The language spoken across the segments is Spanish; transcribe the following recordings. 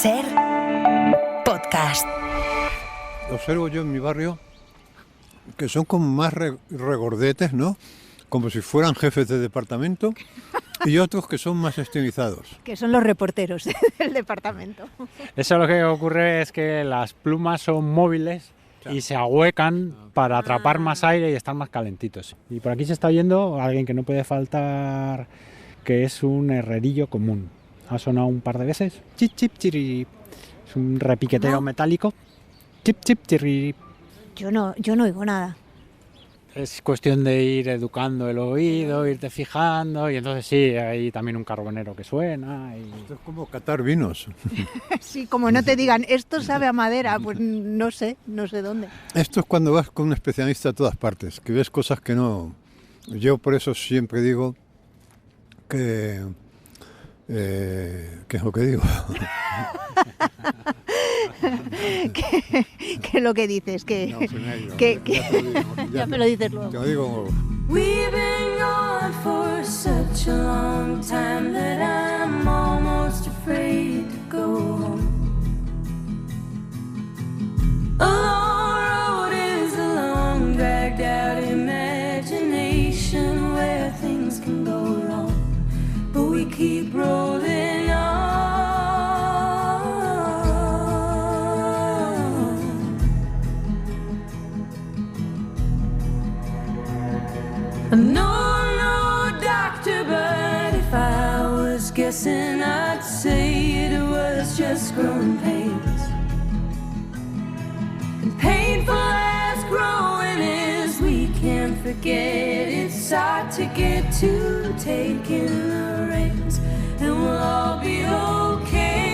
SER Podcast. Observo yo en mi barrio que son como más regordetes, ¿no? Como si fueran jefes de departamento, y otros que son más estilizados. Que son los reporteros del departamento. Eso lo que ocurre es que las plumas son móviles y se ahuecan para atrapar más aire y estar más calentitos. Y por aquí se está oyendo alguien que no puede faltar, que es un herrerillo común. Ha sonado un par de veces. Chip, chip, chirip. Es un repiqueteo metálico. Chip, chip, chirip. Yo no oigo nada. Es cuestión de ir educando el oído, irte fijando, y entonces sí, hay también un carbonero que suena. Esto es como catar vinos. Sí, como no te digan, esto sabe a madera, pues no sé dónde. Esto es cuando vas con un especialista a todas partes, que ves cosas que no... Yo por eso siempre digo que... ¿qué es lo que digo? ¿Qué es lo que dices? Ya me lo dices luego. Te lo digo. We've been gone for such a long time that I'm almost afraid to go home. A long road is a long, dragged out imagination where things can go wrong, but we keep rolling on. No, doctor, but if I was guessing, I'd say it was just growing pains. And painful as growing is, we can't forget it's hard to get to taking the reins, and we'll all be okay.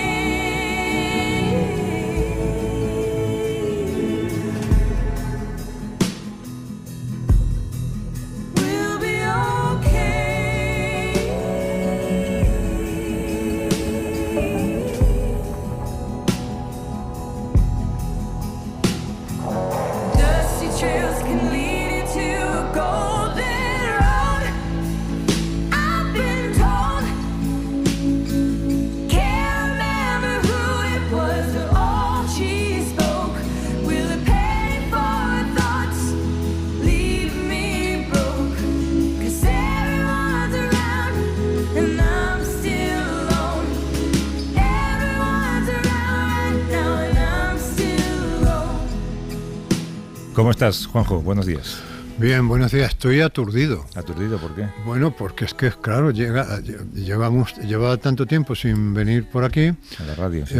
¿Cómo estás, Juanjo? Buenos días. Bien, buenos días. Estoy aturdido. ¿Aturdido por qué? Bueno, porque es que, claro, llevaba tanto tiempo sin venir por aquí. A la radio, sí.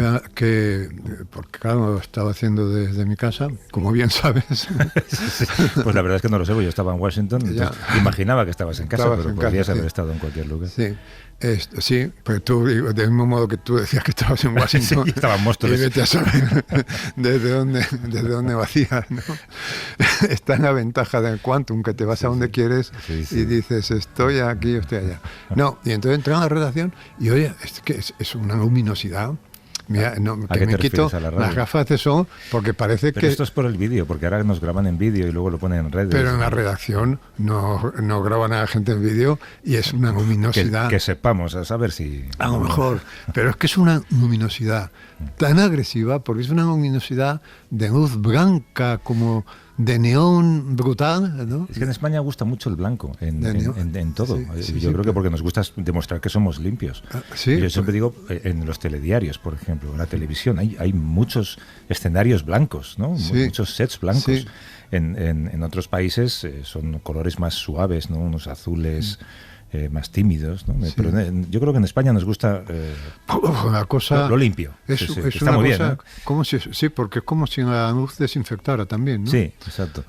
Porque, claro, lo estaba haciendo desde mi casa, como bien sabes. Sí. Pues la verdad es que no lo sé, yo estaba en Washington, imaginaba que estabas en casa, pero podrías haber estado en cualquier lugar. Sí. Sí, pero tú, del mismo modo que tú decías que estabas en Washington, sí, estaba en Móstoles. Y vete a saber desde dónde vacías, ¿no? Está en la ventaja del quantum, que te vas a donde quieres y dices, estoy aquí, estoy allá. No, y entonces entré a la redacción y oye, es que es una luminosidad. Mira, que me quito las gafas de sol porque parece pero esto es por el vídeo, porque ahora nos graban en vídeo y luego lo ponen en redes. Pero en la redacción no graban a la gente en vídeo y es una luminosidad. Que sepamos, a saber si... A lo mejor, pero es que es una luminosidad tan agresiva porque es una luminosidad de luz blanca como de neón brutal, ¿no? Es que en España gusta mucho el blanco en todo. Sí, yo creo que porque nos gusta demostrar que somos limpios. Yo siempre digo, en los telediarios, por ejemplo, en la televisión, hay muchos escenarios blancos, ¿no? Muchos sets blancos. Sí. En otros países son colores más suaves, ¿no? Unos azules más tímidos, ¿no? Sí. Pero yo creo que en España nos gusta la cosa lo limpio. Es está una muy cosa, bien, ¿no? Como si, porque es como si la luz desinfectara también, ¿no? Sí, exacto.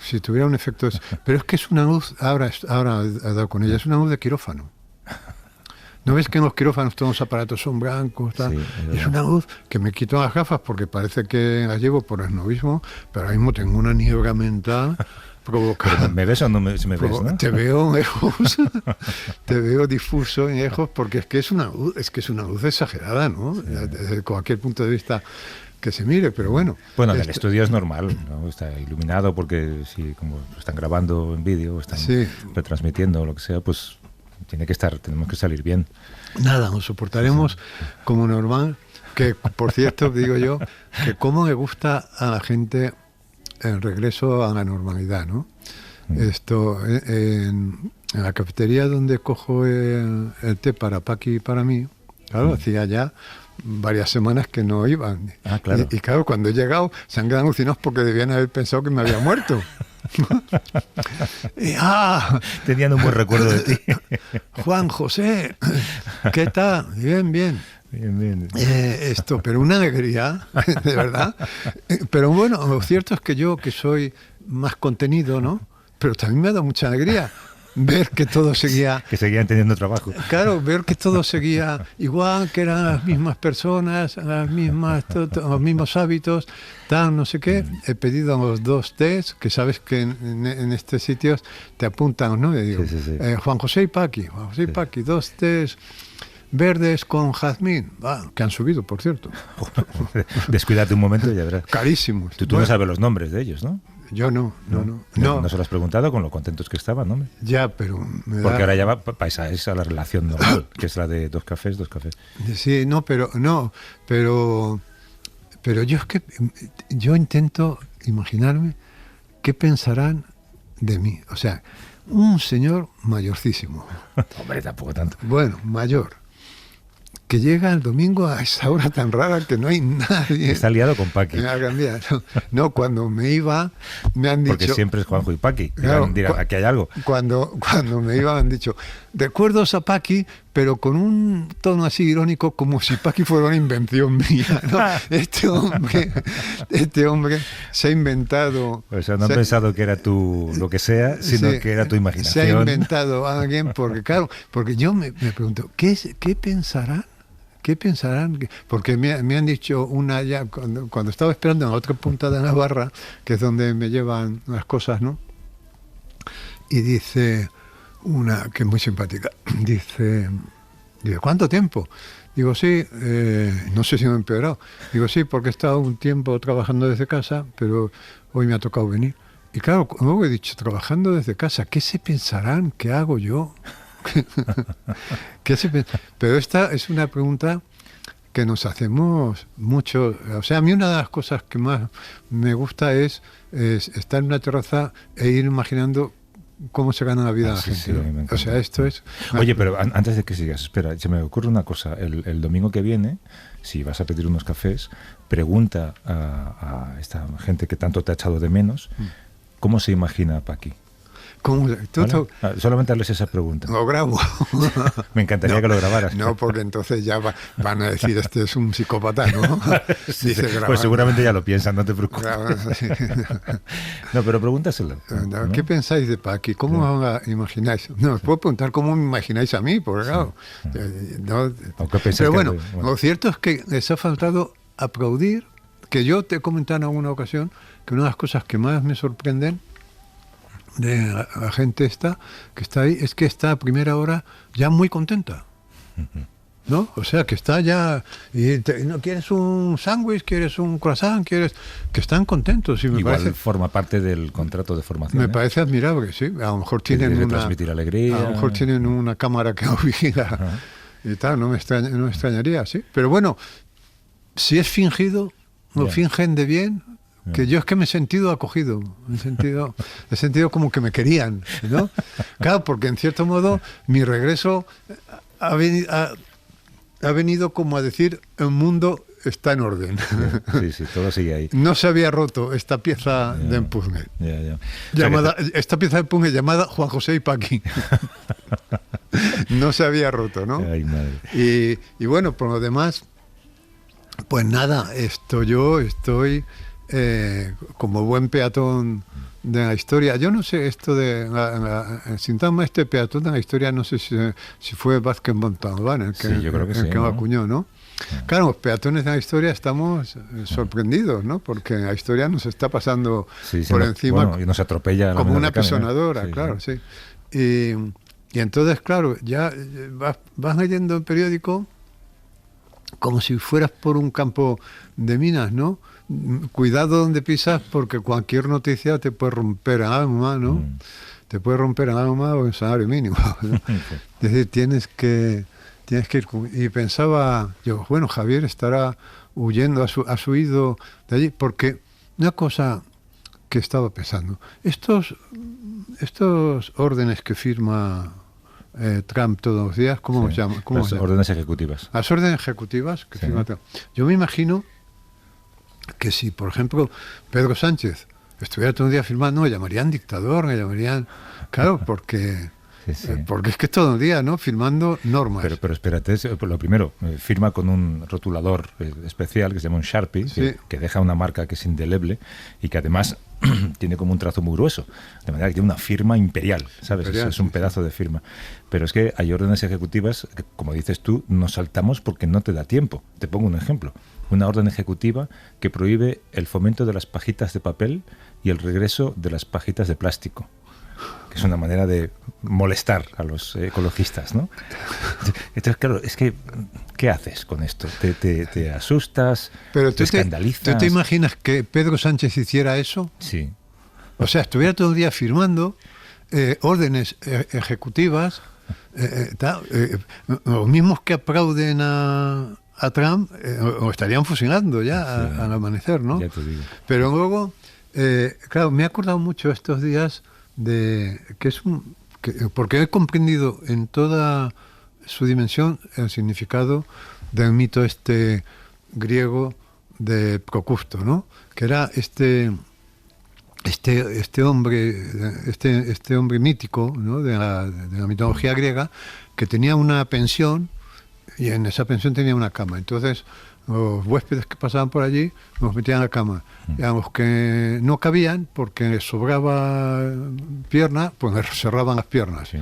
Si tuviera un efecto... Pero es que es una luz, ahora he dado con ella, es una luz de quirófano. ¿No ves que en los quirófanos todos los aparatos son blancos? Tal? Sí, es una luz que me quito las gafas porque parece que las llevo por esnovismo, pero ahora mismo tengo una niebla mental provocada. ¿Me ves o no me ves? ¿No? Te veo lejos, te veo difuso en lejos porque es que es una luz exagerada, ¿no? Desde cualquier punto de vista que se mire, pero bueno. Bueno, en el estudio es normal, ¿no? Está iluminado porque si como están grabando en vídeo, están retransmitiendo o lo que sea, pues tenemos que salir bien. Nada, nos soportaremos como normal. Que, por cierto, digo yo, que cómo me gusta a la gente el regreso a la normalidad, ¿no? Esto, en la cafetería donde cojo el té para Paqui y para mí, claro, hacía ya varias semanas que no iban. Ah, claro. Y claro, cuando he llegado, se han quedado alucinados porque debían haber pensado que me había muerto. Tenían un buen recuerdo de ti. Juan José, ¿qué tal? Bien, bien. Bien. Pero una alegría, de verdad. Pero bueno, lo cierto es que yo, que soy más contenido, ¿no? Pero también me ha dado mucha alegría ver que todo seguía... Que seguían teniendo trabajo. Claro, ver que todo seguía igual, que eran las mismas personas, los mismos hábitos, tal, no sé qué. He pedido los 2 tés, que sabes que en estos sitios te apuntan, ¿no? Le digo, sí. Juan José y Paqui, 2 tés verdes con jazmín, que han subido, por cierto. Descuídate un momento y ya verás. Carísimos. Tú no sabes los nombres de ellos, ¿no? Yo no. No se lo has preguntado con lo contentos que estaban, ¿no? Ya, pero... Porque ahora ya pasa esa la relación normal, que es la de 2 cafés. Sí, pero yo es que yo intento imaginarme qué pensarán de mí. O sea, un señor mayorcísimo. Hombre, tampoco tanto. Bueno, mayor. Que llega el domingo a esa hora tan rara que no hay nadie. Está liado con Paqui. Me ha cambiado. No, cuando me iba, me han dicho... Porque siempre es Juanjo y Paqui. Claro, Dirán, aquí hay algo. Cuando me iba, me han dicho, recuerdos a Paqui, pero con un tono así irónico, como si Paqui fuera una invención mía, ¿no? Este hombre se ha inventado... O sea, no han pensado que era lo que sea, sino que era tu imaginación. Se ha inventado a alguien, porque yo me pregunto, ¿qué pensarán? ¿Qué pensarán? Porque me han dicho ya cuando estaba esperando en la otra punta de Navarra, que es donde me llevan las cosas, ¿no? Y dice una que es muy simpática, dice, ¿cuánto tiempo? Digo, sí, no sé si me he empeorado. Digo, sí, porque he estado un tiempo trabajando desde casa, pero hoy me ha tocado venir. Y claro, como he dicho, trabajando desde casa, ¿qué se pensarán? ¿Qué hago yo? Pero esta es una pregunta que nos hacemos mucho. O sea, a mí una de las cosas que más me gusta es estar en una terraza e ir imaginando cómo se gana la vida a la gente. Sí, o sea, esto es... Oye, pero antes de que sigas, espera, se me ocurre una cosa. El domingo que viene, si vas a pedir unos cafés, pregunta a esta gente que tanto te ha echado de menos, ¿cómo se imagina Paqui? ¿Vale? Solamente darles esa pregunta. Lo grabo. Me encantaría que lo grabaras. No, porque entonces ya van a decir, este es un psicópata, ¿no? Sí, pues seguramente ya lo piensan, no te preocupes. No, pero pregúntaselo. ¿No? ¿Qué pensáis de Paqui? ¿Cómo la imagináis? No, os puedo preguntar cómo me imagináis a mí, porque claro... Pero bueno, lo cierto es que les ha faltado aplaudir, que yo te he comentado en alguna ocasión, que una de las cosas que más me sorprenden de la gente que está ahí es que está a primera hora ya muy contenta, ¿no? O sea, que está ya no quieres un sándwich, quieres un croissant, que están contentos. Y igual forma parte del contrato de formación. Me parece admirable, sí. A lo mejor tienen transmitir alegría. A lo mejor tienen una cámara que lo vigila y tal. No me extrañaría, sí. Pero bueno, si es fingido, lo fingen de bien. Que yo es que me he sentido acogido, he sentido como que me querían, ¿no? Claro, porque en cierto modo mi regreso ha venido como a decir, el mundo está en orden. Sí, todo sigue ahí. No se había roto esta pieza de empuje. Esta pieza de empuje llamada Juan José y Paqui. No se había roto, ¿no? Ay, madre. Y bueno, por lo demás, pues nada, yo estoy... como buen peatón de la historia. Yo no sé esto de el sintagma peatón de la historia, no sé si fue Vázquez Montalbán el que lo acuñó, ¿no? Claro, los peatones de la historia estamos sorprendidos, ¿no? Porque la historia nos está pasando por encima y nos atropella como una pisonadora, claro, sí. Y entonces, claro, ya vas leyendo el periódico como si fueras por un campo de minas, ¿no? Cuidado donde pisas, porque cualquier noticia te puede romper el alma, ¿no? Te puede romper el alma o el salario mínimo, ¿no? Es decir, tienes que tienes que ir. Y pensaba yo, bueno, Javier estará huyendo, has huido de allí, porque una cosa que estaba pensando, estos órdenes que firma Trump todos los días, ¿cómo se llama? Las órdenes ejecutivas. Las órdenes ejecutivas que firma Trump. Yo me imagino que si, por ejemplo, Pedro Sánchez estuviera todo el día firmando, me llamarían dictador, me llamarían... Claro, porque es que todo el día, ¿no? Firmando normas. Pero espérate, lo primero, firma con un rotulador especial que se llama un Sharpie, que deja una marca que es indeleble y que además tiene como un trazo muy grueso, de manera que tiene una firma imperial, ¿sabes? Es un pedazo de firma. Pero es que hay órdenes ejecutivas que, como dices tú, nos saltamos porque no te da tiempo. Te pongo un ejemplo. Una orden ejecutiva que prohíbe el fomento de las pajitas de papel y el regreso de las pajitas de plástico, que es una manera de molestar a los ecologistas, ¿no? Entonces, claro, es que, ¿qué haces con esto? ¿Te asustas? Pero ¿te escandalizas? ¿Tú te imaginas que Pedro Sánchez hiciera eso? Sí. O sea, estuviera todo el día firmando órdenes ejecutivas, los mismos que aplauden a Trump, o estarían fusilando ya al amanecer, ¿no? Ya te digo. Pero luego, claro, me he acordado mucho estos días de que porque he comprendido en toda su dimensión el significado del mito griego de Procusto, ¿no? Que era este hombre mítico, ¿no? de la mitología griega, que tenía una pensión y en esa pensión tenía una cama. Entonces los huéspedes que pasaban por allí nos metían a la cama. Y a los que no cabían, porque les sobraba pierna, pues les cerraban las piernas. Sí.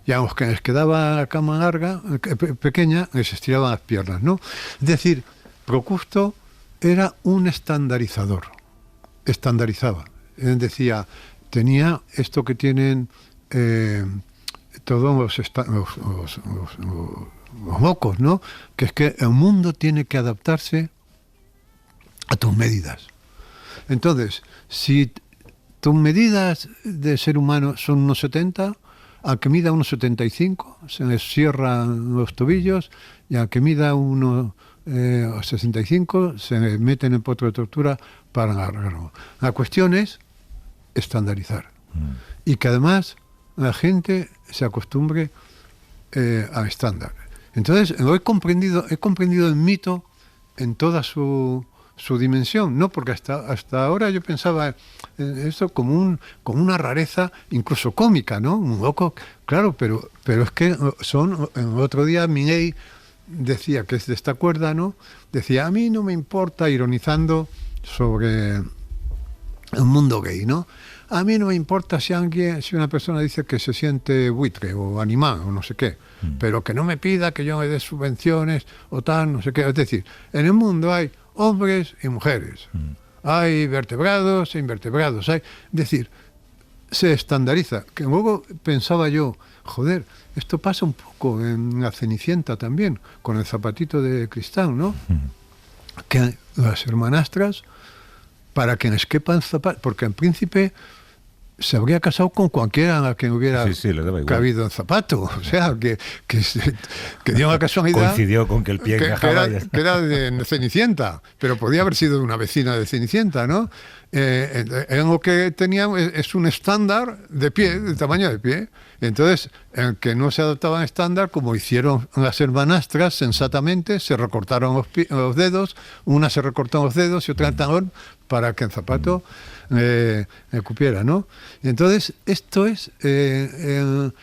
Y a los que les quedaba la cama larga, pequeña, les estiraban las piernas, ¿no? Es decir, Procusto era un estandarizador. Estandarizaba. Él decía, tenía esto que tienen todos los locos, ¿no? Que es que el mundo tiene que adaptarse a tus medidas. Entonces, si tus medidas de ser humano son unos 70, al que mida unos 75 se les cierran los tobillos, y al que mida unos 65 se les mete en el potro de tortura para agarrarlo. La cuestión es estandarizar. Y que además la gente se acostumbre al estándar. Entonces, he comprendido el mito en toda su dimensión, ¿no? Porque hasta ahora yo pensaba esto como una rareza incluso cómica, ¿no? Un loco, claro, pero es que el otro día Milei decía que es de esta cuerda, ¿no? Decía, a mí no me importa, ironizando sobre el mundo gay, ¿no? A mí no me importa si una persona dice que se siente buitre o animal o no sé qué, pero que no me pida que yo me dé subvenciones o tal, no sé qué. Es decir, en el mundo hay hombres y mujeres, hay vertebrados e invertebrados. Es decir, se estandariza. Que luego pensaba yo, joder, esto pasa un poco en la Cenicienta también, con el zapatito de cristal, ¿no? Que las hermanastras, para que les quepan zapatos, porque el príncipe se habría casado con cualquiera a quien hubiera cabido el zapato. O sea, que dio una casualidad. Coincidió con que el pie encajaba. Que era de Cenicienta, pero podía haber sido una vecina de Cenicienta, ¿no? En lo que tenía es un estándar de pie, de tamaño de pie. Entonces, el que no se adaptaba al estándar, como hicieron las hermanastras sensatamente, se recortaron los dedos, una se recortó los dedos y otra el talón, para que el zapato cupiera, ¿no? Entonces, esto es en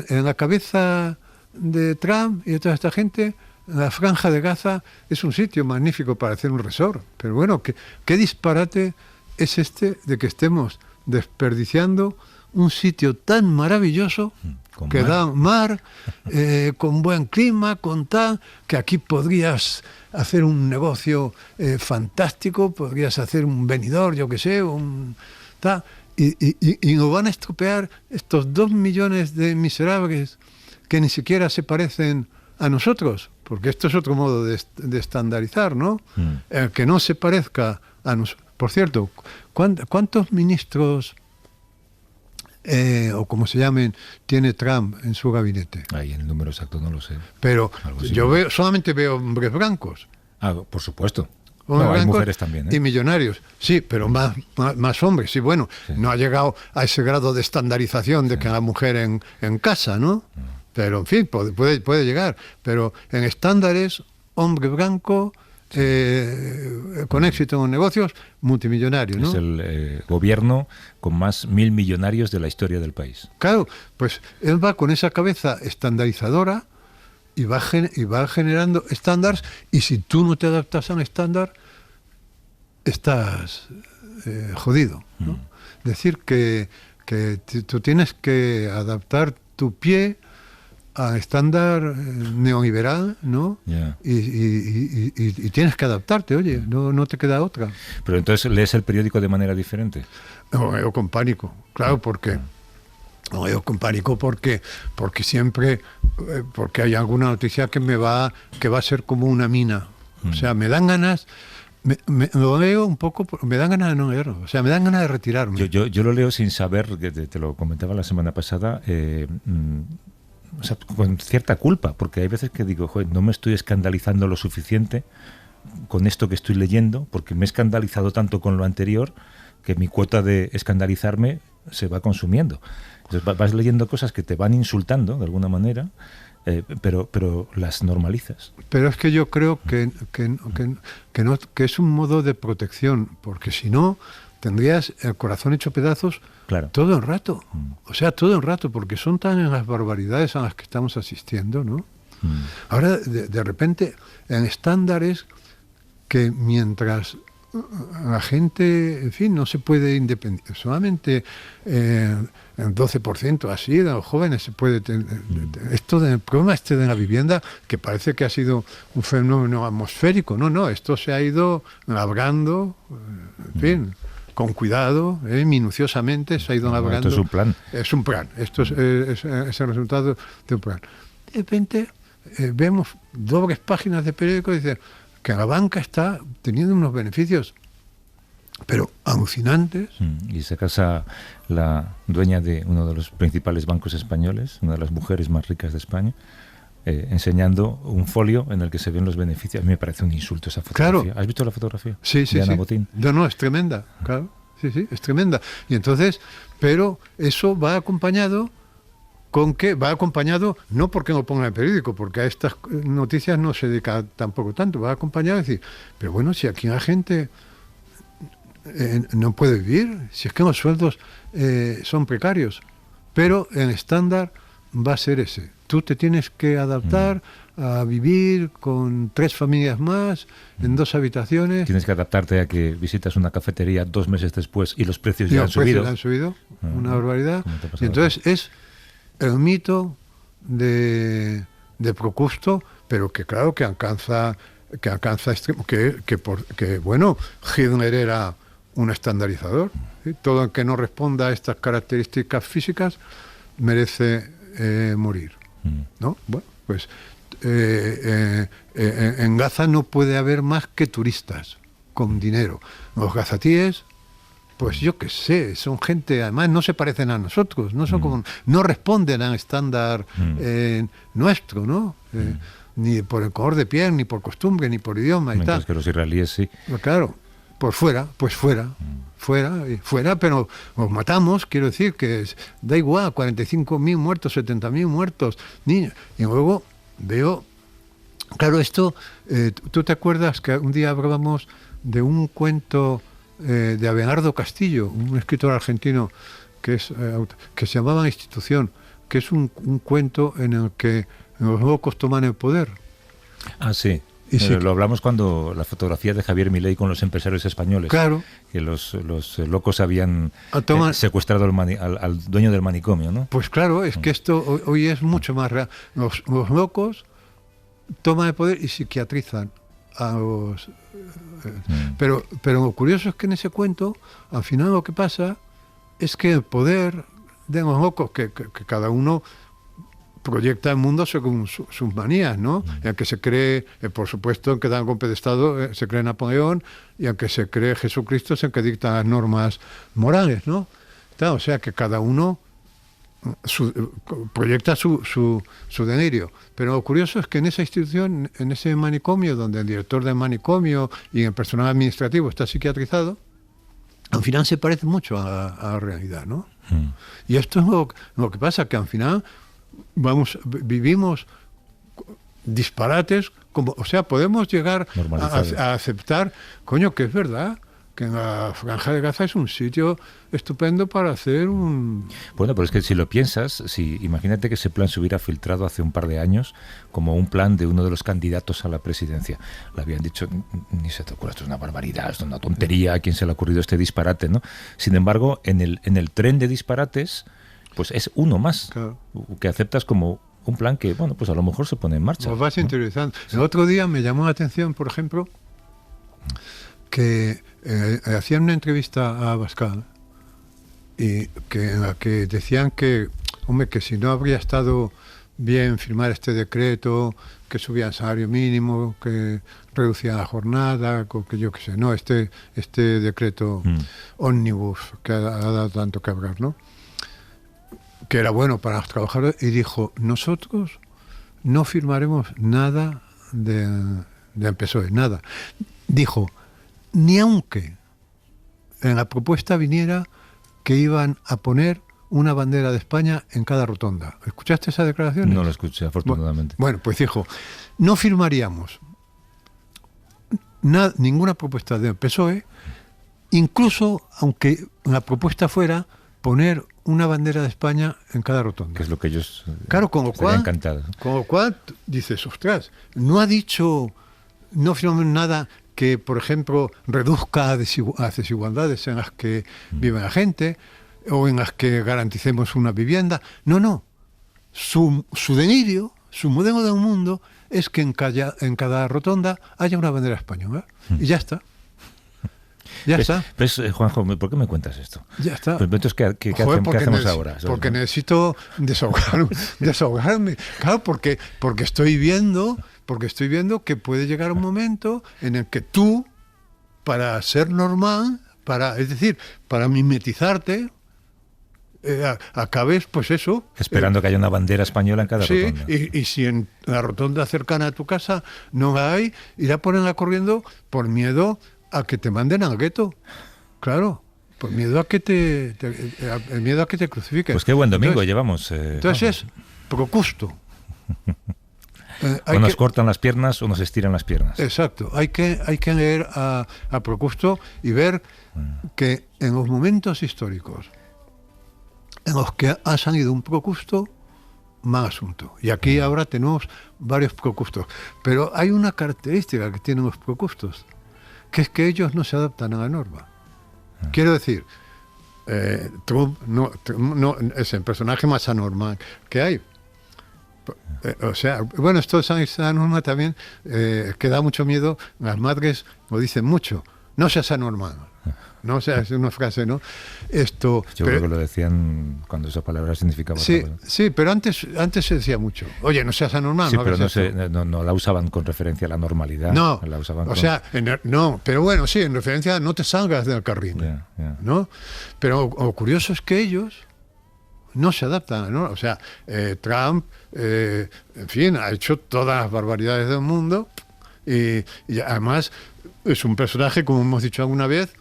la cabeza de Trump y de toda esta gente. La Franja de Gaza es un sitio magnífico para hacer un resort, pero bueno, ¿qué disparate es este de que estemos desperdiciando un sitio tan maravilloso que da mar, con buen clima, con tal, que aquí podrías hacer un negocio fantástico, podrías hacer un venidor, yo qué sé, y nos van a estropear estos 2 millones de miserables que ni siquiera se parecen a nosotros, porque esto es otro modo de estandarizar, ¿no? El que no se parezca a nosotros. Por cierto, ¿cuántos ministros o como se llamen, tiene Trump en su gabinete. Ahí el número exacto no lo sé. Pero yo solamente veo hombres blancos. Por supuesto. Hombres hay blancos mujeres también, y millonarios. Sí, pero más hombres. Sí, bueno, no ha llegado a ese grado de estandarización de que la mujer en casa, ¿no? Pero, en fin, puede llegar. Pero en estándares, hombre blanco, con éxito en los negocios, multimillonario, ¿no? Es el gobierno con más 1.000 millonarios de la historia del país. Claro, pues él va con esa cabeza estandarizadora y va generando estándares, y si tú no te adaptas a un estándar, estás jodido, ¿no? Decir que tú tienes que adaptar tu pie a estándar neoliberal, ¿no? Yeah. Y tienes que adaptarte, oye, no te queda otra. Pero entonces lees el periódico de manera diferente. Lo leo con pánico, claro, porque siempre porque hay alguna noticia que va a ser como una mina. O sea, me dan ganas, lo leo un poco, me dan ganas de no leerlo. O sea, me dan ganas de retirarme. Yo lo leo sin saber, que te lo comentaba la semana pasada, o sea, con cierta culpa, porque hay veces que digo, joder, no me estoy escandalizando lo suficiente con esto que estoy leyendo, porque me he escandalizado tanto con lo anterior que mi cuota de escandalizarme se va consumiendo. Entonces vas leyendo cosas que te van insultando de alguna manera, pero las normalizas. Pero es que yo creo que es un modo de protección, porque si no tendrías el corazón hecho pedazos, claro, todo el rato. O sea, todo el rato, porque son tan las barbaridades a las que estamos asistiendo, ¿no? Ahora, de repente, en estándares que mientras la gente, en fin, no se puede independizar, solamente el 12% así de los jóvenes se puede tener. El problema de la vivienda, que parece que ha sido un fenómeno atmosférico, no, esto se ha ido labrando, en fin, con cuidado, minuciosamente se ha ido labrando. Esto es un plan. Es un plan, esto es el resultado de un plan. De repente vemos dobles páginas de periódico y dicen que la banca está teniendo unos beneficios, pero alucinantes. Y se casa la dueña de uno de los principales bancos españoles, una de las mujeres más ricas de España, enseñando un folio en el que se ven los beneficios. A mí me parece un insulto esa fotografía. Claro. ¿Has visto la fotografía? Sí. De Ana Botín. No, es tremenda, claro. Sí, es tremenda. Y entonces, pero eso va acompañado con que va acompañado, no porque no ponga en el periódico, porque a estas noticias no se dedica tampoco tanto, va acompañado de decir, pero bueno, si aquí la gente no puede vivir, si es que los sueldos son precarios, pero el estándar va a ser ese. Tú te tienes que adaptar a vivir con 3 familias más, en 2 habitaciones. Tienes que adaptarte a que visitas una cafetería 2 meses después y los precios ya han subido. Una barbaridad. Y entonces es el mito de Procusto, pero que claro que alcanza extremo, que bueno, Hitler era un estandarizador, ¿sí? Todo el que no responda a estas características físicas merece morir, ¿no? Bueno, pues en Gaza no puede haber más que turistas con dinero. Los gazatíes, pues yo qué sé, son gente, además no se parecen a nosotros, no son como, no responden al estándar nuestro, ¿no? Ni por el color de piel, ni por costumbre, ni por idioma y mientras tal. Que los israelíes sí. Claro, pues fuera, pero los matamos, quiero decir que da igual, 45.000 muertos, 70.000 muertos, niños. Y luego veo, claro, esto, ¿tú te acuerdas que un día hablábamos de un cuento de Abelardo Castillo, un escritor argentino que se llamaba Institución, que es un cuento en el que los locos toman el poder? Ah, sí. Y sí, lo hablamos cuando la fotografía de Javier Milei con los empresarios españoles. Claro. Que los locos habían secuestrado al dueño del manicomio, ¿no? Pues claro, es que esto hoy es mucho más real. Los locos toman el poder y psiquiatrizan a los... Pero lo curioso es que en ese cuento, al final lo que pasa es que el poder de los locos, que cada uno proyecta el mundo según sus manías, ¿no? El que se cree, por supuesto, el que da un golpe de Estado, se cree Napoleón, y el que se cree Jesucristo es el que dicta las normas morales, ¿no? Claro, o sea que cada uno proyecta su delirio. Pero lo curioso es que en esa institución, en ese manicomio, donde el director del manicomio y el personal administrativo está psiquiatrizado, al final se parece mucho a la realidad, ¿no? Y esto es lo que pasa, que al final vivimos disparates, o sea, podemos llegar a aceptar, coño, que es verdad, que en la Franja de Gaza es un sitio estupendo para hacer un... Bueno, pero es que si lo piensas, imagínate que ese plan se hubiera filtrado hace un par de años como un plan de uno de los candidatos a la presidencia. Le habían dicho, ni se te ocurre, esto es una barbaridad, esto es una tontería, ¿a quién se le ha ocurrido este disparate, no? Sin embargo, en el tren de disparates, pues es uno más, claro, que aceptas como un plan que, bueno, pues a lo mejor se pone en marcha. Pues vas interiorizando. El otro día me llamó la atención, por ejemplo, que hacían una entrevista a Abascal y en la que decían que, hombre, que si no habría estado bien firmar este decreto, que subían salario mínimo, que reducían la jornada, que yo qué sé, no, este decreto ómnibus que ha dado tanto que hablar, ¿no? Que era bueno para los trabajadores, y dijo, nosotros no firmaremos nada del PSOE, nada. Dijo, ni aunque en la propuesta viniera que iban a poner una bandera de España en cada rotonda. ¿Escuchaste esa declaración? No la escuché, afortunadamente. Bueno, pues dijo, no firmaríamos ninguna propuesta del PSOE, incluso aunque la propuesta fuera poner una bandera de España en cada rotonda. Que es lo que ellos claro, con lo cual, encantados. Con lo cual dices, ostras, no ha dicho, no firmamos nada que, por ejemplo, reduzca las desigualdades en las que vive la gente o en las que garanticemos una vivienda. No. Su delirio, su modelo de un mundo es que en cada rotonda haya una bandera española. Y ya está. Ya está. ¿Ves, Juanjo, por qué me cuentas esto? Ya está. Pues entonces, ¿qué hacemos ahora? Porque necesito desahogarme. Claro, porque estoy viendo que puede llegar un momento en el que tú, para ser normal, es decir, para mimetizarte, acabes, pues eso... Esperando que haya una bandera española en cada rotonda. Y si en la rotonda cercana a tu casa no la hay, irá a ponerla corriendo por miedo a que te manden al gueto. Claro, por miedo a que el miedo a que te crucifiquen. Pues qué buen domingo llevamos. Entonces es procusto. O nos cortan las piernas o nos estiran las piernas. Exacto. Hay que leer a Procusto y ver que en los momentos históricos en los que ha salido un Procusto, mal asunto. Y aquí ahora tenemos varios Procustos. Pero hay una característica que tienen los Procustos, que es que ellos no se adaptan a la norma. Quiero decir, Trump no es el personaje más anormal que hay. O sea, bueno, esto es esa norma también que da mucho miedo. Las madres lo dicen mucho. No seas anormal. No seas, es una frase, ¿no? Yo creo que lo decían cuando esa palabra significaba. Sí, pero antes se decía mucho. Oye, no seas anormal. Sí, no, pero no la usaban con referencia a la normalidad. No, la usaban no, pero bueno, sí, en referencia a no te salgas del carril, ¿no? Pero lo curioso es que ellos no se adaptan, ¿no? O sea, Trump, en fin, ha hecho todas las barbaridades del mundo y además es un personaje, como hemos dicho alguna vez,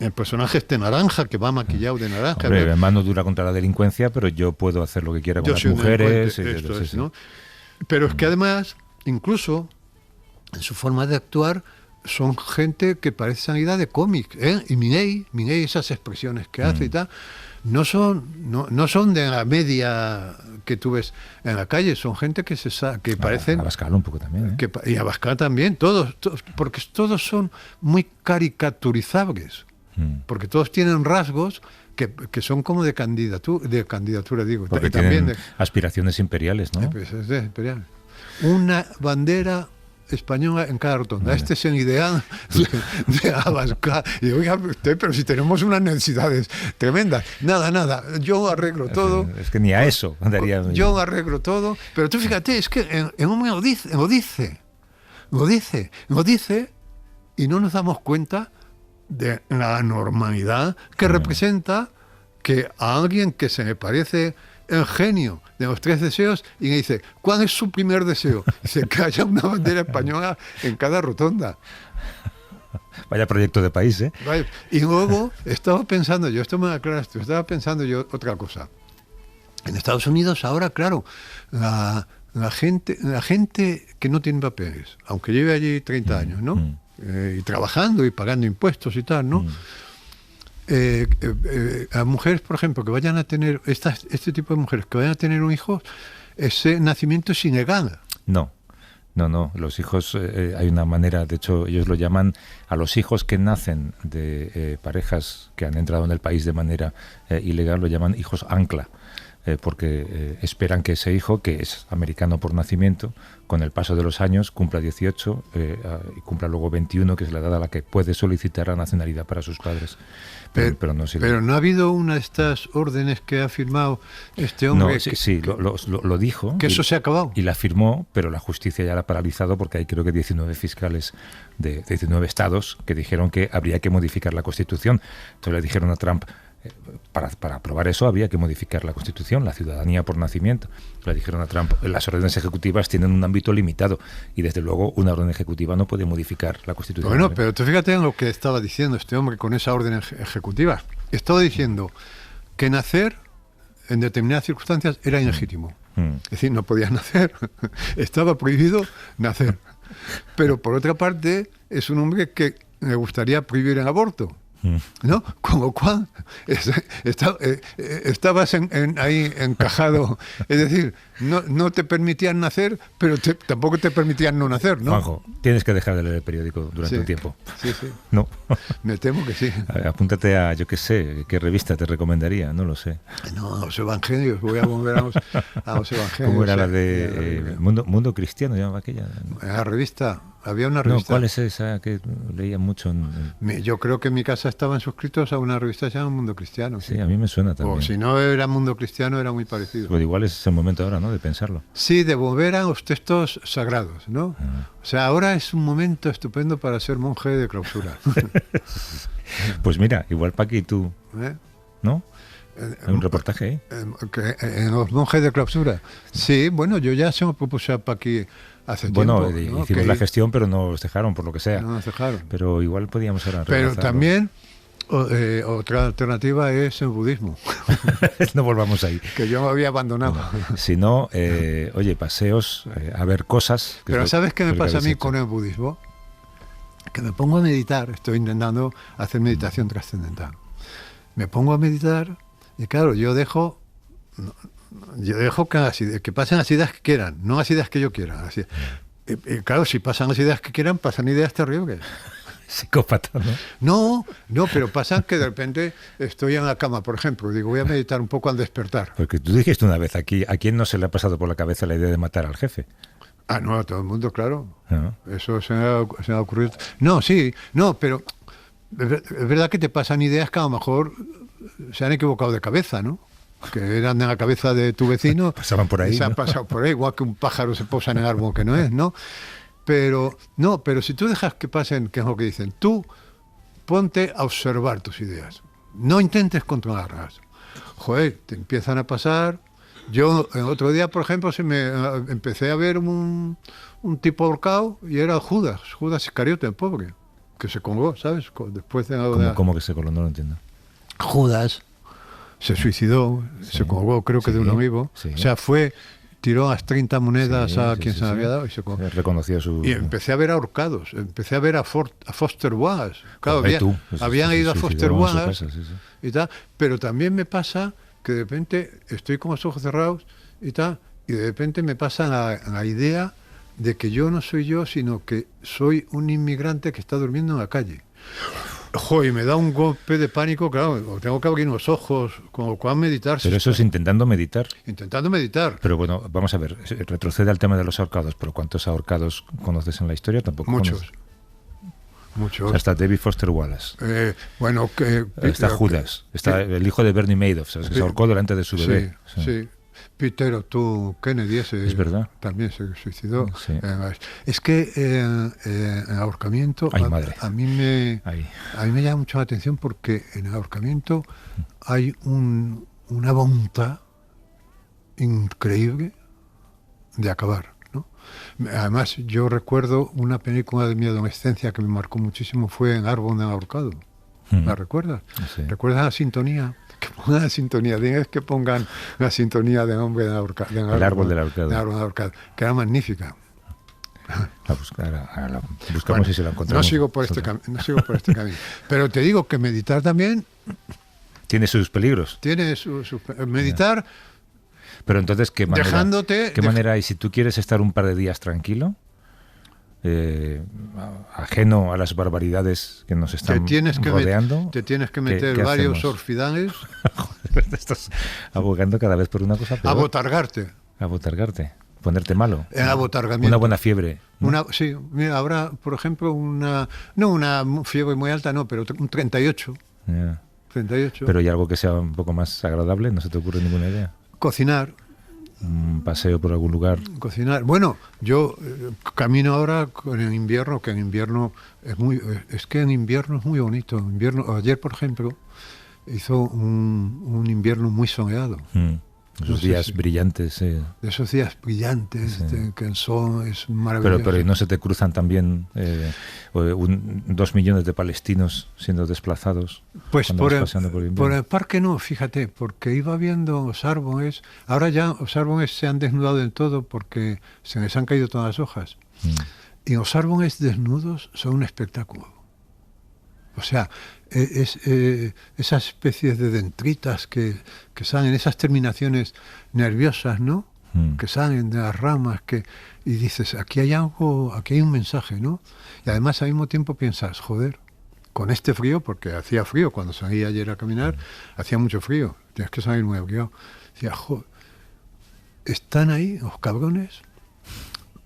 el personaje naranja, que va maquillado de naranja. Hombre, mano dura contra la delincuencia, pero yo puedo hacer lo que quiera con las mujeres. ¿No? Pero es que además, incluso en su forma de actuar, son gente que parece salida de cómic, ¿eh? Y Milei, esas expresiones que hace y tal, no son de la media que tú ves en la calle, son gente que que parecen... Abascal un poco también, ¿eh? Y Abascal también, todos, porque todos son muy caricaturizables, porque todos tienen rasgos que son como de candidatura, digo. Porque también tienen aspiraciones imperiales, ¿no? Pues es imperial. Una bandera española en cada rotonda. Vale. Este es el ideal de Abascal. Y oiga, pero si tenemos unas necesidades tremendas. Nada, yo arreglo todo. Es que ni a eso daría. Yo arreglo todo. Pero tú fíjate, es que en un momento lo dice y no nos damos cuenta de la normalidad que representa que a alguien que se le parece el genio de los 3 deseos y me dice, ¿cuál es su primer deseo? Dice, que haya una bandera española en cada rotonda. Vaya proyecto de país, ¿eh? Vale. Y luego estaba pensando yo, esto me aclaras tú, estaba pensando yo otra cosa. En Estados Unidos ahora, claro, la gente que no tiene papeles, aunque lleve allí 30 años, ¿no? Y trabajando y pagando impuestos y tal, ¿no? A mujeres, por ejemplo, que vayan a tener, este tipo de mujeres que vayan a tener un hijo, ese nacimiento es ilegal. No, los hijos, hay una manera, de hecho ellos lo llaman a los hijos que nacen de parejas que han entrado en el país de manera ilegal, lo llaman hijos ancla. Porque esperan que ese hijo, que es americano por nacimiento, con el paso de los años cumpla 18 y cumpla luego 21, que es la edad a la que puede solicitar la nacionalidad para sus padres. Pero no ha habido una de estas órdenes que ha firmado este hombre. No, sí, lo dijo. Que eso se ha acabado. Y la firmó, pero la justicia ya la ha paralizado porque hay creo que 19 fiscales de 19 estados que dijeron que habría que modificar la Constitución. Entonces le dijeron a Trump, para aprobar eso había que modificar la Constitución, la ciudadanía por nacimiento. Le dijeron a Trump, las órdenes ejecutivas tienen un ámbito limitado y desde luego una orden ejecutiva no puede modificar la Constitución. Bueno, pero tú fíjate en lo que estaba diciendo este hombre con esa orden ejecutiva. Estaba diciendo que nacer en determinadas circunstancias era ilegítimo. Es decir, no podías nacer. Estaba prohibido nacer. Pero por otra parte, es un hombre que le gustaría prohibir el aborto, ¿no? Con lo cual estabas ahí encajado. Es decir, no te permitían nacer, pero tampoco te permitían no nacer, ¿no? Juanjo, tienes que dejar de leer el periódico durante un tiempo. Sí. No. Me temo que sí. Apúntate a, yo qué sé, qué revista te recomendaría, no lo sé. No, los evangelios, voy a volver a los evangelios. ¿Cómo era la de Mundo Cristiano, llamaba aquella? La revista, había una revista. No, ¿cuál es esa que leía mucho? Yo creo que en mi casa estaban suscritos a una revista llamada Mundo Cristiano. Sí, a mí me suena también. O si no era Mundo Cristiano, era muy parecido. Pues igual es el momento ahora, ¿no?, de pensarlo. Sí, de volver a los textos sagrados, ¿no? O sea, ahora es un momento estupendo para ser monje de clausura. Pues mira, igual Paqui y tú, ¿no? Hay un reportaje ahí. En los monjes de clausura. Sí, bueno, yo ya se me propuse a Paqui hace tiempo. Bueno, hicimos la gestión, pero no nos dejaron, por lo que sea. No nos dejaron. Pero igual podíamos ahora Pero también otra alternativa es el budismo. No volvamos ahí. Que yo me había abandonado. Si no, oye, paseos, a ver cosas. Pero ¿sabes qué me pasa a mí con el budismo? Que me pongo a meditar, estoy intentando hacer meditación trascendental. Me pongo a meditar y claro, yo dejo que pasen las ideas que quieran, no las ideas que yo quiera. Claro, si pasan las ideas que quieran, pasan ideas terribles. Psicópata, ¿no? No, pero pasan que de repente estoy en la cama, por ejemplo, digo, voy a meditar un poco al despertar. Porque tú dijiste una vez aquí, ¿a quién no se le ha pasado por la cabeza la idea de matar al jefe? Ah, no, a todo el mundo, claro. ¿No? Eso se me ha ocurrido. No, pero es verdad que te pasan ideas que a lo mejor se han equivocado de cabeza, ¿no? Que eran en la cabeza de tu vecino. Pasaban por ahí. Y se han pasado por ahí, igual que un pájaro se posa en el árbol que no es, ¿no? Pero si tú dejas que pasen, que es lo que dicen, tú ponte a observar tus ideas. No intentes controlarlas. Joder, te empiezan a pasar. Yo el otro día, por ejemplo, empecé a ver un tipo ahorcado y era Judas Iscariote, el pobre, que se colgó, ¿sabes? Después de ¿Cómo que se colgó? No lo entiendo. Judas se suicidó, se colgó, creo que de un amigo. Sí. O sea, tiró las 30 monedas a quien se había dado y se colgó. Reconocía su... Y empecé a ver ahorcados, empecé a ver a Foster Wallace. Claro, habían ido a Foster Wallace y tal, pero también me pasa que de repente estoy con los ojos cerrados y tal, y de repente me pasa la idea de que yo no soy yo, sino que soy un inmigrante que está durmiendo en la calle. Joder, me da un golpe de pánico, claro, tengo que abrir los ojos, con lo cual meditar. Pero eso es intentando meditar. Intentando meditar. Pero bueno, vamos a ver, retrocede al tema de los ahorcados, pero ¿cuántos ahorcados conoces en la historia? Tampoco muchos. O sea, está David Foster Wallace. Está Judas, está el hijo de Bernie Madoff, ¿sabes? Que se ahorcó delante de su bebé. Sí. Peter O'Toole Kennedy, es verdad. También se suicidó. Sí. Es que el ahorcamiento a mí me llama mucho la atención porque en el ahorcamiento hay una voluntad increíble de acabar, ¿no? Además, yo recuerdo una película de mi adolescencia que me marcó muchísimo, fue En Árbol del Ahorcado. ¿La recuerdas? Sí. ¿Recuerdas la sintonía? Que pongan la sintonía, digan que pongan la sintonía de Hombre del Ahorcado. El Árbol del Ahorcado. El Árbol del Ahorcado, que era magnífica. Ahora buscamos y se la encontramos. No sigo por este camino. Pero te digo que meditar también tiene sus peligros. Tiene meditar. Pero entonces, ¿qué dejándote, manera hay? Si tú quieres estar un par de días tranquilo, ajeno a las barbaridades que nos están rodeando, te tienes que meter varios orfidales. Joder, te estás abogando cada vez por una cosa peor. Abotargarte. Ponerte malo. El abotargamiento. Una buena fiebre, ¿no? Sí, mira, ahora, por ejemplo, una fiebre muy alta, no, pero un 38. Yeah. 38. Pero ¿y algo que sea un poco más agradable? ¿No se te ocurre ninguna idea? Cocinar. Un paseo por algún lugar. Cocinar. Bueno, yo camino ahora en invierno, que en invierno es que en invierno es muy bonito. Ayer, por ejemplo, hizo un invierno muy soleado. Esos días brillantes. Esos días brillantes, sí. Que el sol es maravilloso. Pero ¿no se te cruzan también 2 millones de palestinos siendo desplazados? Pues por el parque no, fíjate, porque iba viendo los árboles. Ahora ya los árboles se han desnudado del todo porque se les han caído todas las hojas. Y los árboles desnudos son un espectáculo. O sea, esas especies de dendritas que salen, esas terminaciones nerviosas, ¿no? Que salen de las ramas, y dices, aquí hay algo, aquí hay un mensaje, ¿no? Y además al mismo tiempo piensas, joder, con este frío, porque hacía frío cuando salí ayer a caminar, hacía mucho frío, tienes que salir muy abrigado. Decía, joder, están ahí los cabrones,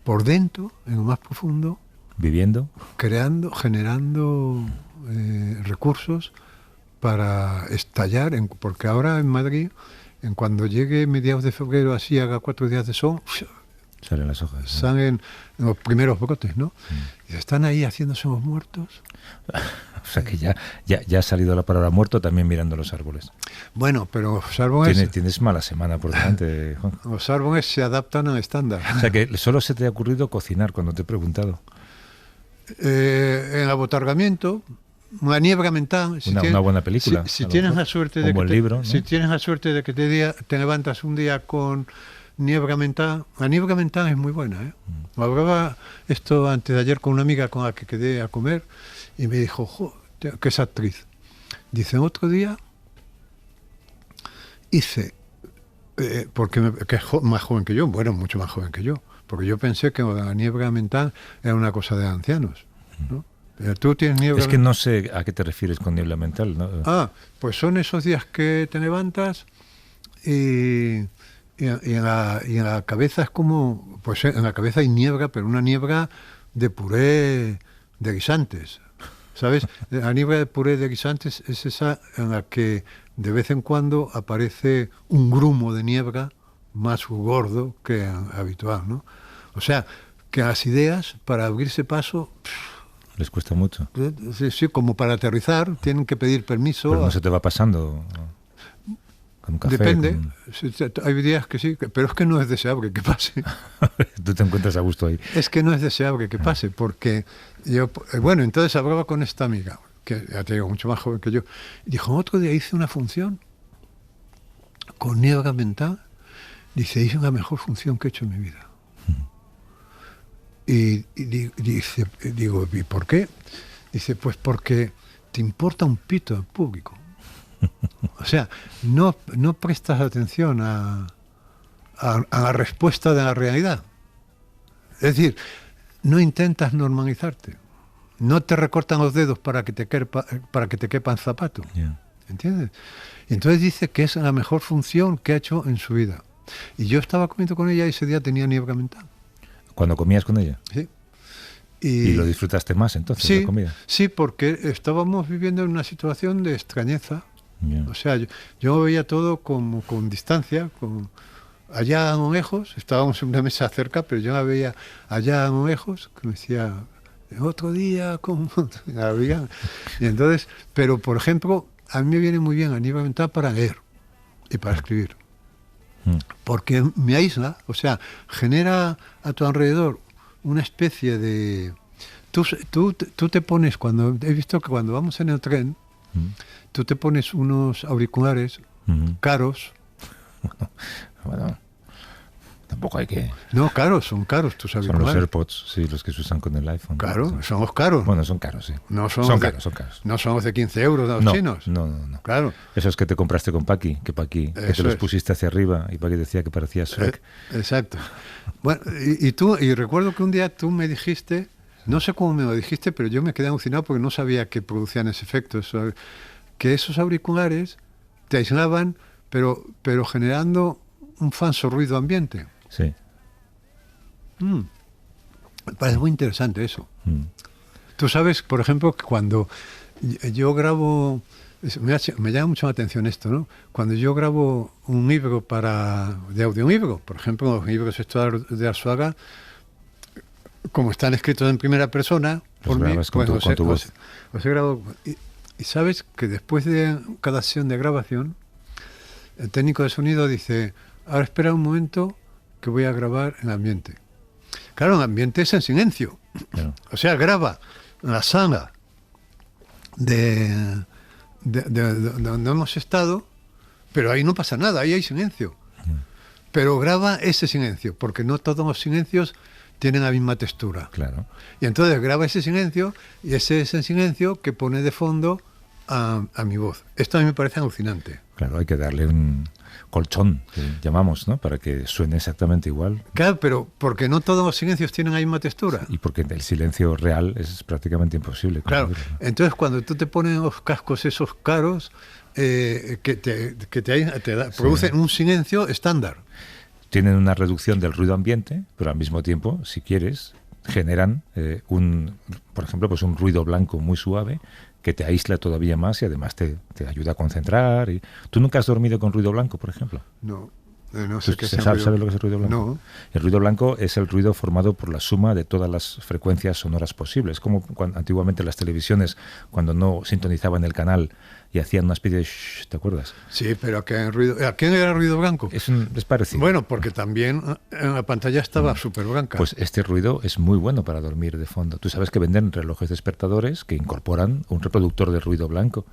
por dentro, en lo más profundo, viviendo, creando, generando recursos para estallar, porque ahora en Madrid, cuando llegue mediados de febrero, así haga 4 días de sol, salen las hojas, salen los primeros brotes, ¿no? Y están ahí haciéndose los muertos. O sea que ya ha salido la palabra muerto también mirando los árboles. Bueno, pero los árboles... Tienes mala semana por delante, Juan. Los árboles se adaptan al estándar. O sea que solo se te ha ocurrido cocinar cuando te he preguntado. En abotargamiento, una niebla mental. Una buena película. Si tienes la suerte de libro, ¿no? Si tienes la suerte de que te levantas un día con niebla mental, la niebla mental es muy buena, ¿eh? Hablaba esto antes de ayer con una amiga con la que quedé a comer y me dijo, que es actriz. Dice, otro día hice, porque que es más joven que yo, bueno, mucho más joven que yo, porque yo pensé que la niebla mental era una cosa de ancianos, ¿no? Tú tienes niebla. Es que no sé a qué te refieres con niebla mental, ¿no? Pues son esos días que te levantas y en la cabeza es como, pues en la cabeza hay niebla, pero una niebla de puré de guisantes, ¿sabes? La niebla de puré de guisantes es esa en la que de vez en cuando aparece un grumo de niebla más gordo que habitual, ¿no? O sea, que las ideas para abrirse paso... Les cuesta mucho. Sí, como para aterrizar, tienen que pedir permiso. Pero no se te va pasando con un café. Depende. Hay días que sí, pero es que no es deseable que pase. Tú te encuentras a gusto ahí. Es que no es deseable que pase, porque yo... Bueno, entonces hablaba con esta amiga, que ya te digo, mucho más joven que yo. Y dijo, otro día hice una función con niebla mental. Dice, hice la mejor función que he hecho en mi vida. Y digo, ¿y por qué? Dice, pues porque te importa un pito el público. O sea, no prestas atención a la respuesta de la realidad. Es decir, no intentas normalizarte. No te recortan los dedos para que te quepan zapatos. Yeah. ¿Entiendes? Y entonces dice que es la mejor función que ha hecho en su vida. Y yo estaba comiendo con ella y ese día tenía niebla mental. ¿Cuando comías con ella? Sí. ¿Y lo disfrutaste más entonces, sí, la comida? Sí, porque estábamos viviendo en una situación de extrañeza. Yeah. O sea, yo veía todo como con distancia. Allá a lo lejos, estábamos en una mesa cerca, pero yo la veía allá a lo lejos, que me decía, otro día, como la veía. Y entonces, pero por ejemplo, a mí me viene muy bien a nivel mental para leer y para escribir. porque me aísla, o sea, genera a tu alrededor una especie de... Tú te pones, he visto que cuando vamos en el tren, tú te pones unos auriculares caros. Bueno, tampoco hay que... No, son caros tus auriculares. Son los AirPods, sí, los que se usan con el iPhone. Claro, son los caros. Bueno, son caros, sí. No son caros. No son los de 15 euros de los chinos. No. Claro. Esos que te compraste con Paqui, que te los pusiste hacia arriba y Paqui decía que parecía Shrek. Exacto. Bueno, y recuerdo que un día tú me dijiste, no sé cómo me lo dijiste, pero yo me quedé alucinado porque no sabía que producían ese efecto. Que esos auriculares te aislaban, pero generando un falso ruido ambiente. Sí. Me parece muy interesante eso. Tú sabes, por ejemplo, que cuando yo grabo, me llama mucho la atención esto, ¿no? Cuando yo grabo un libro de audiolibro, por ejemplo, los libros estos de Arzuaga, como están escritos en primera persona, por mí, pues con tu voz. Os he grabado. Y sabes que después de cada sesión de grabación, el técnico de sonido dice: ahora espera un momento que voy a grabar en ambiente. Claro, en ambiente es en silencio. Claro. O sea, graba en la sala de donde hemos estado, pero ahí no pasa nada, ahí hay silencio. Pero graba ese silencio, porque no todos los silencios tienen la misma textura. Claro. Y entonces graba ese silencio, y ese es el silencio que pone de fondo a mi voz. Esto a mí me parece alucinante. Claro, hay que darle un colchón, que llamamos, ¿no? Para que suene exactamente igual. Claro, pero porque no todos los silencios tienen la misma textura. Y porque el silencio real es prácticamente imposible. Claro, entonces cuando tú te pones los cascos esos caros, producen un silencio estándar. Tienen una reducción del ruido ambiente, pero al mismo tiempo, si quieres, generan por ejemplo, pues un ruido blanco muy suave que te aísla todavía más y además te ayuda a concentrar. ¿Tú nunca has dormido con ruido blanco, por ejemplo? No sé qué ¿Sabes lo que es el ruido blanco? No. El ruido blanco es el ruido formado por la suma de todas las frecuencias sonoras posibles. Como antiguamente las televisiones, cuando no sintonizaban el canal y hacían una especie de shh, ¿te acuerdas? Sí, pero ¿a qué era ruido blanco? Es parecido. Bueno, porque también en la pantalla estaba súper blanca. Pues este ruido es muy bueno para dormir de fondo. Tú sabes que venden relojes despertadores que incorporan un reproductor de ruido blanco.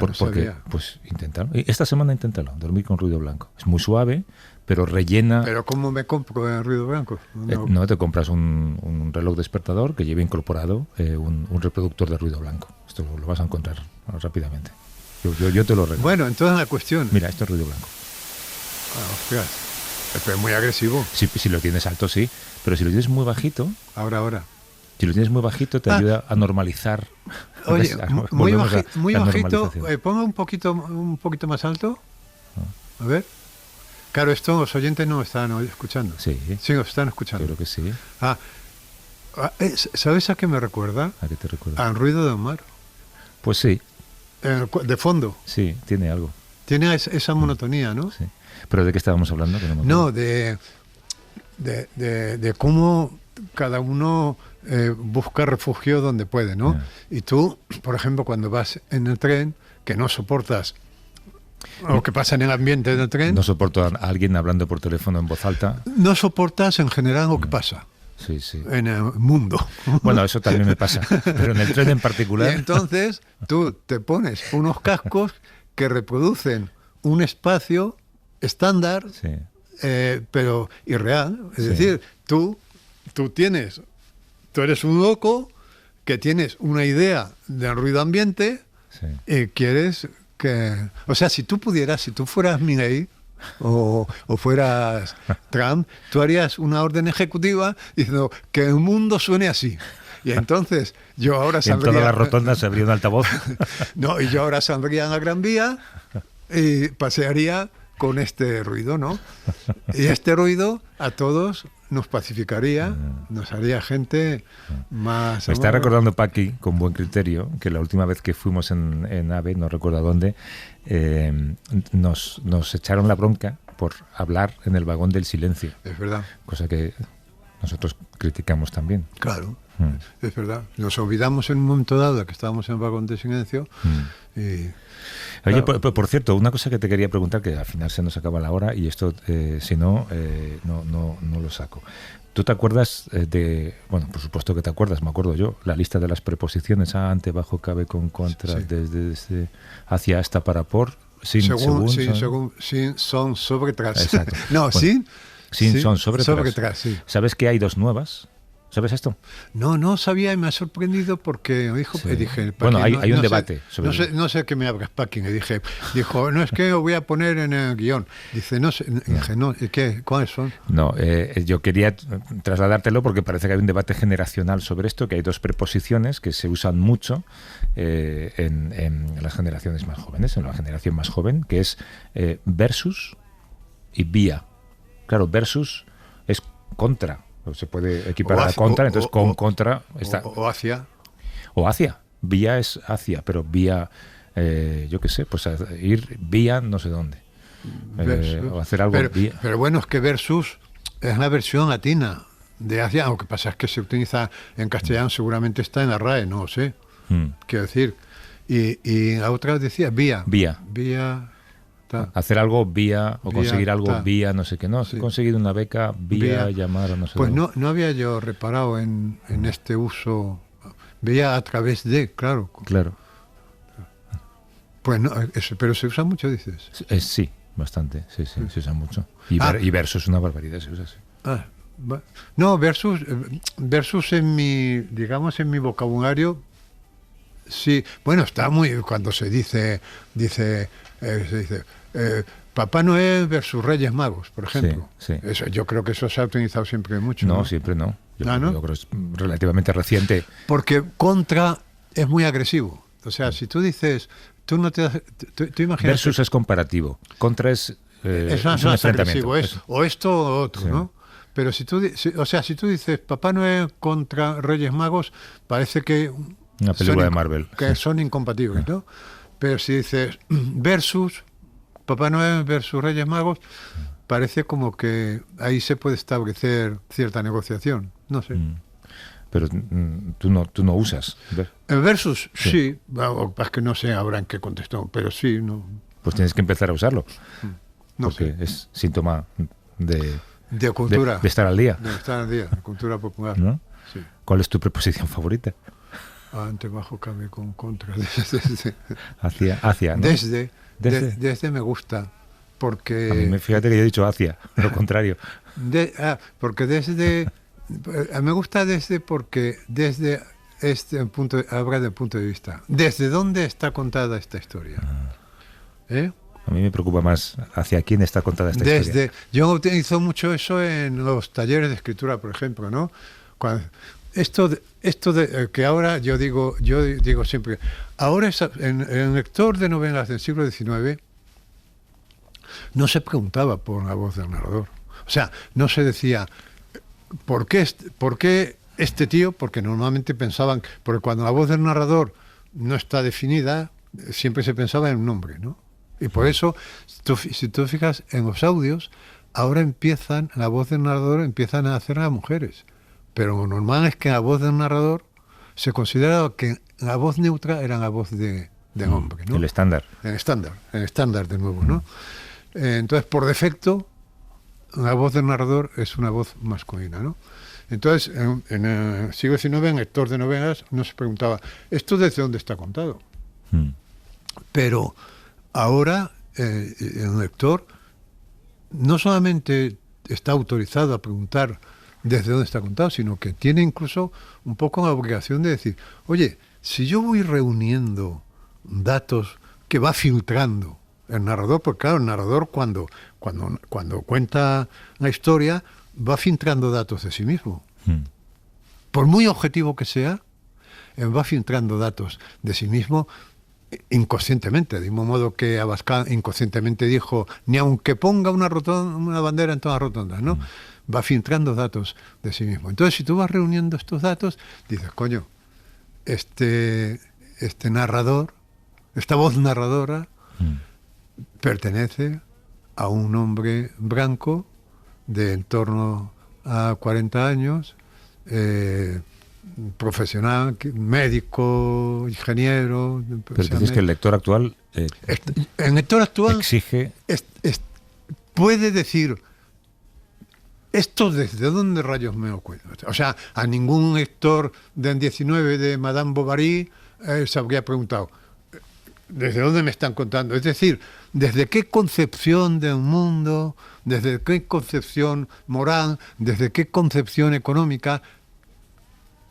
Porque, pues inténtalo. Esta semana inténtalo, dormir con ruido blanco. Es muy suave, pero rellena... ¿Pero cómo me compro el ruido blanco? No, te compras un reloj despertador que lleve incorporado un reproductor de ruido blanco. Esto lo vas a encontrar rápidamente. Yo te lo recomiendo. Bueno, entonces la cuestión... Mira, esto es ruido blanco. Hostias. Es muy agresivo. Si lo tienes alto, sí. Pero si lo tienes muy bajito... Ahora. Si lo tienes muy bajito, te ayuda a normalizar. Oye, muy bajito, ponga un poquito más alto. A ver. Claro, esto los oyentes no están escuchando. Sí. Sí, los están escuchando. Creo que sí. ¿Sabes a qué me recuerda? ¿A qué te recuerda? Al ruido del mar. Pues sí. De fondo. Sí, tiene algo. Tiene esa monotonía, ¿no? Sí. ¿Pero de qué estábamos hablando? No, de cómo cada uno busca refugio donde puede, ¿no? Y tú, por ejemplo, cuando vas en el tren, que no soportas lo que pasa en el ambiente del tren... No soporto a alguien hablando por teléfono en voz alta. No soportas en general lo que pasa. Sí. En el mundo. Bueno, eso también me pasa, pero en el tren en particular... Y entonces tú te pones unos cascos que reproducen un espacio estándar, pero irreal. Es decir, tú eres un loco que tienes una idea del ruido ambiente y quieres que... O sea, si tú fueras Milley o fueras Trump, tú harías una orden ejecutiva diciendo que el mundo suene así. Y entonces yo ahora saldría... En todas las rotondas se abría un altavoz. No, y yo ahora saldría en la Gran Vía y pasearía con este ruido, ¿no? Y este ruido a todos nos pacificaría, nos haría gente más... Me está recordando Paqui, con buen criterio, que la última vez que fuimos en AVE, no recuerdo a dónde, nos echaron la bronca por hablar en el vagón del silencio. Es verdad. Cosa que nosotros criticamos también. Claro. Es verdad. Nos olvidamos en un momento dado de que estábamos en vagón de silencio y... Oye, Claro. por cierto, una cosa que te quería preguntar, que al final se nos acaba la hora y esto, si no, no lo saco. ¿Tú te acuerdas bueno, por supuesto que te acuerdas, me acuerdo yo, la lista de las preposiciones a, ante, bajo, cabe, con, contra, Sí. desde, hacia, hasta, para, por, sin, según, según, sin, son, sobre, tras. Exacto. No, Bueno, sin, sin, son, sobre, tras. tras, sí. ¿Sabes que hay 2 nuevas? ¿Sabes esto? No sabía y me ha sorprendido porque dijo, Sí. dije... Bueno, Paqui, hay un sé- debate sobre no sé qué me abras, Paqui. Dijo, no, es que lo voy a poner en el guión. Dice, no sé, dije, no, ¿y qué? ¿Cuáles son? No, yo quería trasladártelo porque parece que hay un debate generacional sobre esto, que hay 2 preposiciones que se usan mucho en las generaciones más jóvenes, en la generación más joven, que es versus y vía. Claro, versus es contra, o se puede equiparar a contra, entonces con contra está... O hacia. O hacia, vía es hacia, pero vía, yo qué sé, pues ir vía no sé dónde. O hacer algo vía. Pero bueno, es que versus es la versión latina de hacia, lo que pasa es que se utiliza en castellano, seguramente está en la RAE, no lo sé. Quiero decir, y la otra decía vía. Vía. Hacer algo vía, o conseguir algo vía, no sé qué. No, Sí. he conseguido una beca vía llamar o no sé Pues dónde. no había yo reparado en este uso. Veía a través de, claro. Claro. Pues no, pero se usa mucho, dices. Sí, bastante. Sí, se usa mucho. Y versus es una barbaridad, se usa así. No, versus en mi, digamos, en mi vocabulario, sí. Bueno, está muy, cuando se dice Papá Noel versus Reyes Magos, por ejemplo. Sí. Eso, yo creo que eso se ha utilizado siempre mucho. No, siempre no. Yo ¿no? creo que es relativamente reciente. Porque contra es muy agresivo. O sea, si tú dices, tú no te tú imaginas. Versus es comparativo. Contra es Es más un enfrentamiento. agresivo, es o esto o otro, Sí. ¿no? Pero si tú dices Papá Noel contra Reyes Magos, parece que Una película de Marvel. que son incompatibles, ¿no? Pero si dices versus Papá Noel versus Reyes Magos, parece como que ahí se puede establecer cierta negociación. No sé. Pero tú no usas. El versus, sí. Bueno, es que no sé ahora en qué contestó, pero sí, no. Pues tienes que empezar a usarlo. No porque sé. es síntoma De cultura. de estar al día. De estar al día, de cultura popular. ¿No? Sí. ¿Cuál es tu preposición favorita? Ante, bajo, cabe, con, contra. Hacia, ¿no? Desde me gusta, porque... A mí fíjate que yo he dicho hacia, lo contrario. Porque desde... me gusta desde porque desde este punto, habla del punto de vista. ¿Desde dónde está contada esta historia? A mí me preocupa más hacia quién está contada esta historia. Yo utilizo mucho eso en los talleres de escritura, por ejemplo, ¿no? Esto de que ahora yo digo siempre, ahora en el lector de novelas del siglo XIX no se preguntaba por la voz del narrador. O sea, no se decía ¿por qué este tío? Porque normalmente pensaban, porque cuando la voz del narrador no está definida, siempre se pensaba en un nombre, ¿no? Y por eso, si tú fijas en los audios, ahora la voz del narrador empiezan a hacer las mujeres. Pero lo normal es que la voz del narrador se consideraba que la voz neutra era la voz del hombre, ¿no? El estándar. El estándar de nuevo, ¿no? Entonces, por defecto, la voz del narrador es una voz masculina, ¿no? Entonces, en el siglo XIX, en el lector de novelas, no se preguntaba, ¿esto desde dónde está contado? Pero ahora, el lector no solamente está autorizado a preguntar desde dónde está contado, sino que tiene incluso un poco la obligación de decir, oye, si yo voy reuniendo datos que va filtrando el narrador, porque claro, el narrador cuando cuenta la historia va filtrando datos de sí mismo. Por muy objetivo que sea, va filtrando datos de sí mismo inconscientemente, de mismo modo que Abascal inconscientemente dijo, ni aunque ponga una bandera en todas las rotondas, ¿no? Va filtrando datos de sí mismo. Entonces, si tú vas reuniendo estos datos, dices, coño, este narrador, esta voz narradora, pertenece a un hombre blanco de en torno a 40 años, profesional, médico, ingeniero. Pero dices que el lector actual, el lector actual exige... puede decir, ¿esto desde dónde rayos me ocurre? O sea, a ningún lector del 19 de Madame Bovary se habría preguntado, ¿desde dónde me están contando? Es decir, ¿desde qué concepción del mundo, desde qué concepción moral, desde qué concepción económica,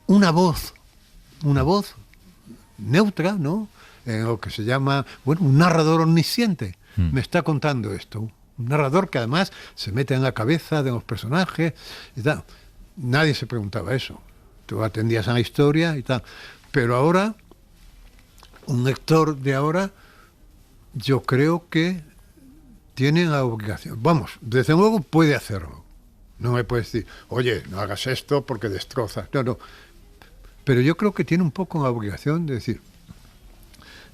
una voz neutra, ¿no? Lo que se llama, un narrador omnisciente, me está contando esto. Un narrador que además se mete en la cabeza de los personajes y tal. Nadie se preguntaba eso. Tú atendías a la historia y tal. Pero ahora, un lector de ahora, yo creo que tiene la obligación. Vamos, desde luego puede hacerlo. No me puedes decir, oye, no hagas esto porque destrozas. No. Pero yo creo que tiene un poco la obligación de decir,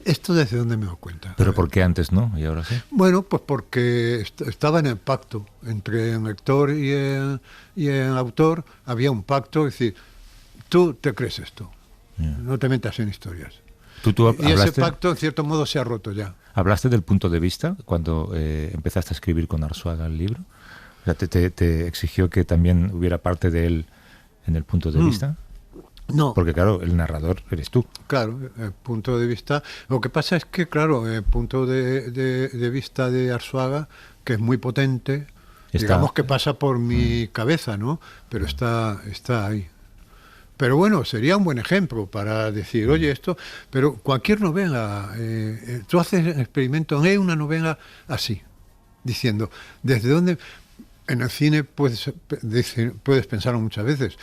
¿esto desde dónde me doy cuenta? ¿Pero por qué antes no y ahora sí? Bueno, pues porque estaba en el pacto entre el lector y el autor. Había un pacto, es decir, tú te crees esto, no te metas en historias. Y ese pacto, en cierto modo, se ha roto ya. ¿Hablaste del punto de vista cuando empezaste a escribir con Arzuaga el libro? O sea, ¿te exigió que también hubiera parte de él en el punto de vista? No. Porque, claro, el narrador eres tú. Claro, el punto de vista... Lo que pasa es que, claro, el punto de vista de Arzuaga, que es muy potente, digamos que pasa por mi cabeza, ¿no? Pero está ahí. Pero bueno, sería un buen ejemplo para decir, oye, esto... Pero cualquier novela, tú haces el experimento, lee una novela así, diciendo, ¿desde dónde...? En el cine puedes pensarlo muchas veces.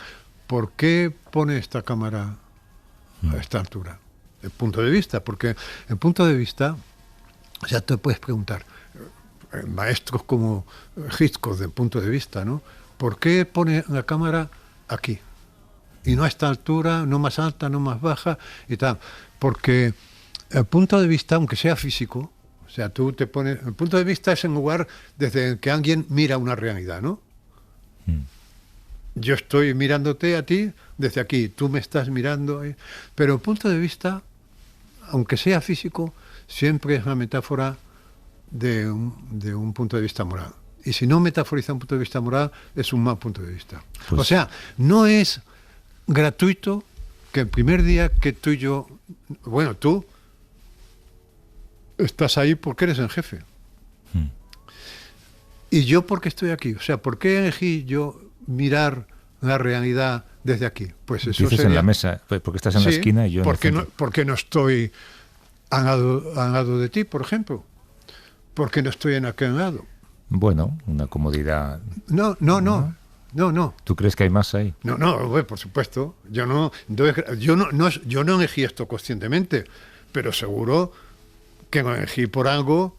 ¿Por qué pone esta cámara a esta altura? El punto de vista, porque el punto de vista, o sea, te puedes preguntar, maestros como Hitchcock del punto de vista, ¿no? ¿Por qué pone la cámara aquí? Y no a esta altura, no más alta, no más baja y tal. Porque el punto de vista, aunque sea físico, o sea, tú te pones... El punto de vista es el lugar desde el que alguien mira una realidad, ¿no? Yo estoy mirándote a ti desde aquí, tú me estás mirando, pero el punto de vista, aunque sea físico, siempre es una metáfora de un punto de vista moral. Y si no metaforiza un punto de vista moral, es un mal punto de vista. Pues, o sea, no es gratuito que el primer día que tú y yo, bueno, tú estás ahí porque eres el jefe. Y yo porque estoy aquí. O sea, ¿por qué elegí yo mirar la realidad desde aquí? Pues eso dices sería... en la mesa, porque estás en la esquina y yo en el centro. Porque no estoy al lado de ti, por ejemplo. Porque no estoy en aquel lado. Bueno, una comodidad... No. ¿Tú crees que hay más ahí? No, por supuesto. Yo no elegí esto conscientemente, pero seguro que lo elegí por algo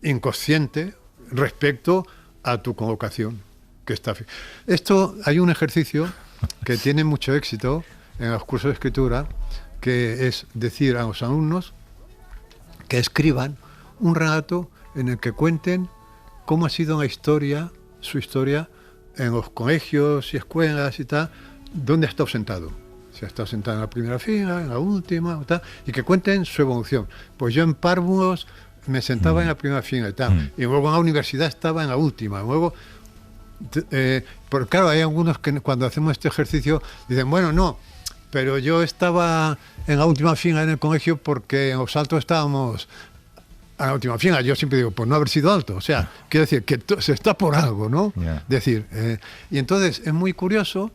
inconsciente respecto a tu convocación. Esto, hay un ejercicio que tiene mucho éxito en los cursos de escritura, que es decir a los alumnos que escriban un relato en el que cuenten cómo ha sido su historia en los colegios y escuelas y tal, dónde ha estado sentado. Si ha estado sentado en la primera fila, en la última, tal, y que cuenten su evolución. Pues yo en párvulos me sentaba en la primera fila y tal, y luego en la universidad estaba en la última, luego... porque claro, hay algunos que cuando hacemos este ejercicio dicen, bueno, no, pero yo estaba en la última fila en el colegio porque en los altos estábamos a la última fila. Yo siempre digo, pues no haber sido alto, o sea, quiero decir que se está por algo, ¿no? Decir, y entonces es muy curioso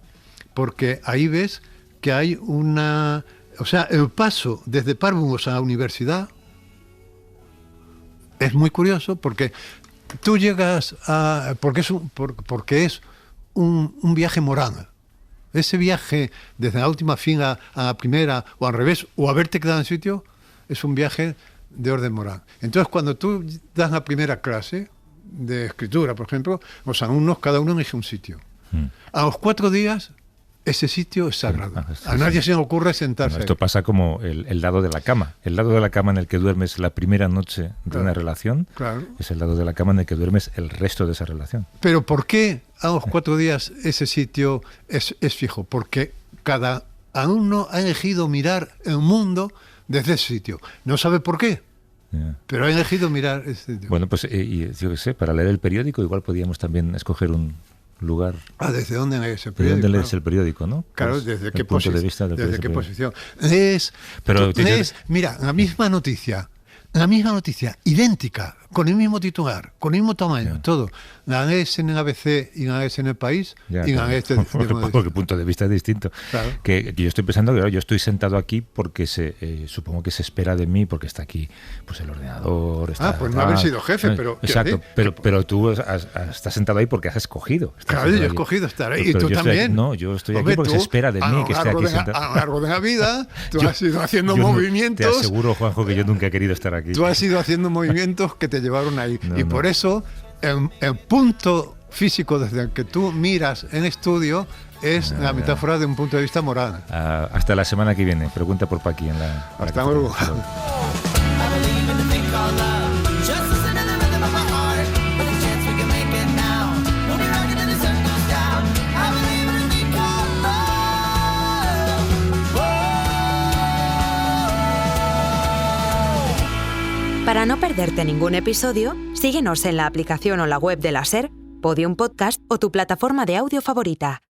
porque ahí ves que hay una... O sea, el paso desde párvulos a la universidad es muy curioso porque tú llegas a... porque es un viaje moral. Ese viaje desde la última fila a la primera, o al revés, o haberte quedado en sitio, es un viaje de orden moral. Entonces, cuando tú das la primera clase de escritura, por ejemplo, los alumnos, cada uno elige un sitio. A los 4 días, ese sitio es sagrado. A nadie se le ocurre sentarse. Bueno, esto pasa como el lado de la cama. El lado de la cama en el que duermes la primera noche de una relación es el lado de la cama en el que duermes el resto de esa relación. Pero ¿por qué a los 4 días ese sitio es fijo? Porque cada aún no ha elegido mirar el mundo desde ese sitio. No sabe por qué, pero ha elegido mirar ese sitio. Bueno, pues yo qué sé, para leer el periódico igual podíamos también escoger un lugar. ¿Desde dónde lees el periódico? ¿De dónde lees el periódico, no? Claro, Pues, desde qué punto de vista desde qué posición. Pero Mira, la misma noticia, idéntica, con el mismo titular, con el mismo tamaño, todo. La lees en el ABC y la lees en El País y la lees porque punto de vista es distinto. Claro. Que yo estoy pensando que yo estoy sentado aquí porque supongo que se espera de mí porque está aquí pues el ordenador. Pues no haber sido jefe, pero... Exacto, pero tú estás sentado ahí porque has escogido. Claro, yo he escogido estar ahí. ¿Y tú también? Yo estoy aquí porque se espera de mí que esté aquí sentado. A lo largo de la vida, tú has ido haciendo movimientos... Te aseguro, Juanjo, que yo nunca he querido estar aquí. Tú has ido haciendo movimientos que te llevaron ahí. Por eso, el punto físico desde el que tú miras en estudio es la metáfora de un punto de vista moral. Hasta la semana que viene. Pregunta por Paqui en la... Hasta luego. Para no perderte ningún episodio, síguenos en la aplicación o la web de la SER, Podium Podcast o tu plataforma de audio favorita.